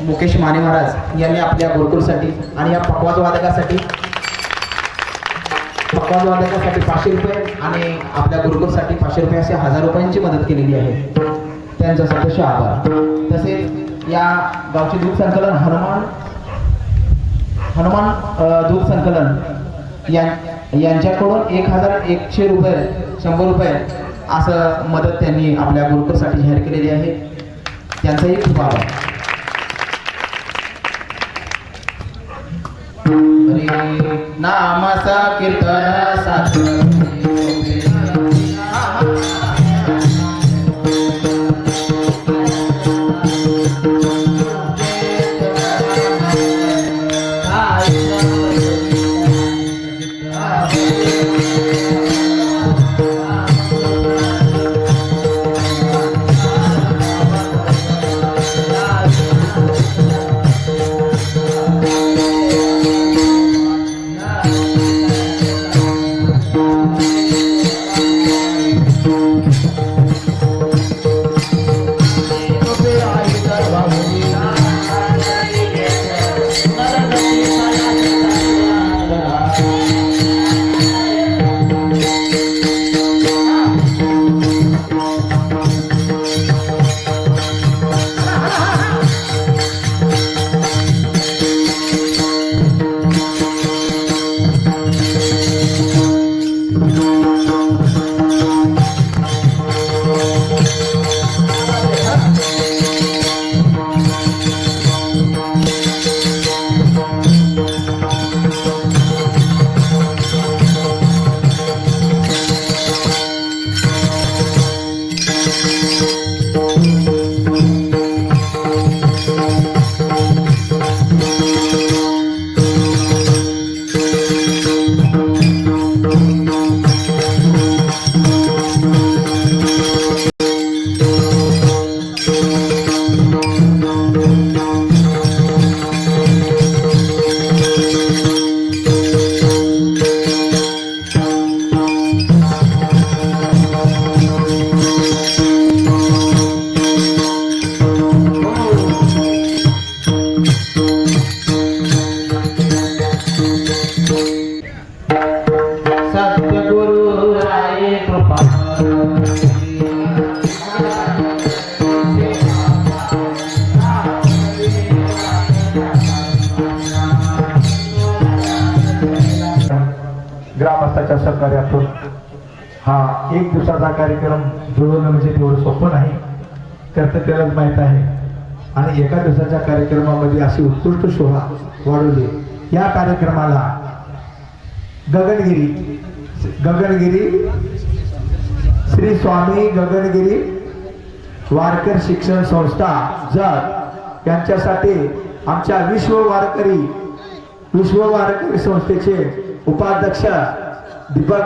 मुकेश माने महाराज यांनी आपल्या गुरुकुलसाठी आणि या पकवाज वादकासाठी 500 रुपये आणि आपल्या गुरुकुलसाठी 500 रुपये असे 1000 रुपयांची मदत केलेली आहे. त्यांचा सतोष आभार. तसेच या गावचे दूध संकलन हनुमान दूध संकलन यांच्याकडून 1100 रुपये 100 रुपये असं मदत त्यांनी आपल्या गुरुकुलसाठी जाहीर केलेली आहे. त्यांचाही खूप आभार. नामाचा कीर्तन साधन ग्रामस्थाच्या सहकार्यातून हा 1 दिवसाचा कार्यक्रम जुळवणं म्हणजे तेवढं सोपं नाही, त्यात त्यालाच माहीत आहे. आणि एका दिवसाच्या कार्यक्रमामध्ये अशी उत्कृष्ट शोभा वाढवली. या कार्यक्रमाला गगनगिरी श्री स्वामी गगनगिरी वारकर शिक्षण संस्था जत यांच्यासाठी आमच्या विश्व वारकरी संस्थेचे उपाध्यक्ष दीपक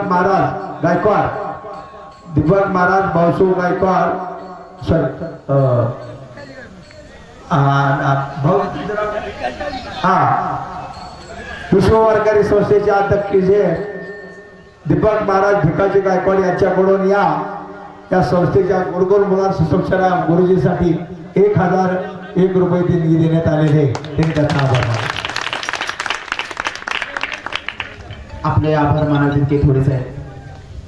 महाराज भाऊसू गायकवाड सर विश्व वारकरी संस्थेचे अध्यक्ष जे दीपक महाराज भिकाजी गायकवाड यांच्याकडून या संस्थेच्या गुरुकुल मुलांना सुशिक्षणा गुरुजीसाठी 1001 रुपये देणगी देण्यात आलेले. त्यांचा आभार. आपले आभार मानावे तितके थोडेच आहे,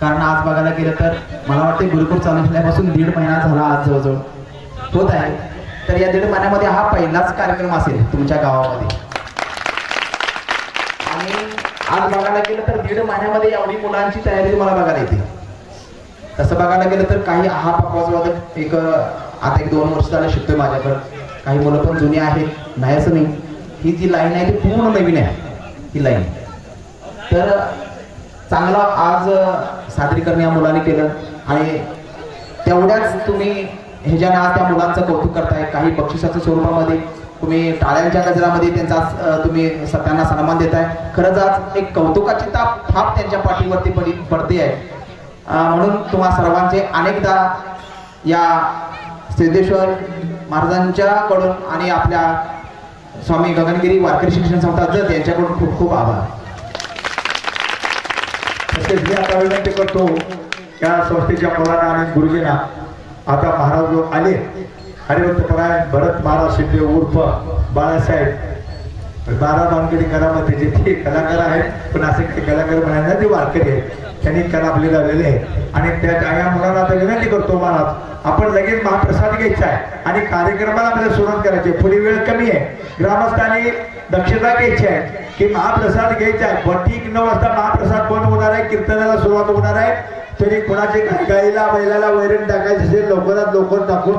कारण आज बघायला गेलं तर मला वाटते गुरुकुल चालू झाल्यापासून 1.5 महिना झाला आज जवळजवळ होत आहे. तर या 1.5 महिन्यामध्ये हा पहिलाच कार्यक्रम असेल तुमच्या गावामध्ये. आणि आज बघायला गेलं तर 1.5 महिन्यामध्ये एवढी मुलांची तयारी तुम्हाला बघायला येते. तसं बघायला गेलं तर काही हा पकवाज वादक आता 1-2 वर्ष झालं शिकतोय माझ्याकडं. काही मुलं पण जुनी आहेत, नाही असं नाही. ही जी लाईन आहे ती पूर्ण नवीन आहे ही लाईन. तर चांगला आज सादरीकरण या मुलांनी केलं आणि तेवढ्याच तुम्ही ह्याच्याने आज त्या मुलांचं कौतुक करताय. काही बक्षिसाच्या स्वरूपामध्ये तुम्ही टाळ्यांच्या गजरामध्ये त्यांचा तुम्ही त्यांना सन्मान देताय. खरंच आज एक कौतुकाची थाप त्यांच्या पाठीवरती पडते आहे. म्हणून तुम्हा सर्वांचे अनेकदा या सिद्धेश्वर महाराजांच्याकडून आणि आपल्या स्वामी गगनगिरी वारकरी शिक्षण संस्था जत यांच्याकडून खूप खूप आभार. तसेच मी आता विनंती करतो या संस्थेच्या मुलांना आणि गुरुजींना आता महाराज आले हरिभक्तपरायण भरत महाराज शिंदे उर्फ बाळासाहेब बारा बांधकडी कलामध्ये जे ते कलाकार आहेत पण असे काही कलाकार म्हणायला ते वारकरी आहेत त्यांनी कला आपली लावलेली आहे आणि त्या या मुलांना आता विनंती करतो महाराज आपण लगेच महाप्रसाद घ्यायचा आहे आणि कार्यक्रमाला आपल्याला सुरुवात करायची पुढे वेळ कमी आहे ग्रामस्थांनी दक्षता घ्यायची आहे की महाप्रसाद घ्यायचा आहे पण ठीक 9 वाजता महाप्रसाद बंद होणार आहे कीर्तनाला सुरुवात होणार आहे तरी कोणाचे गाईला बैलाला वैरण टाकायचे असेल लवकरात लवकर टाकून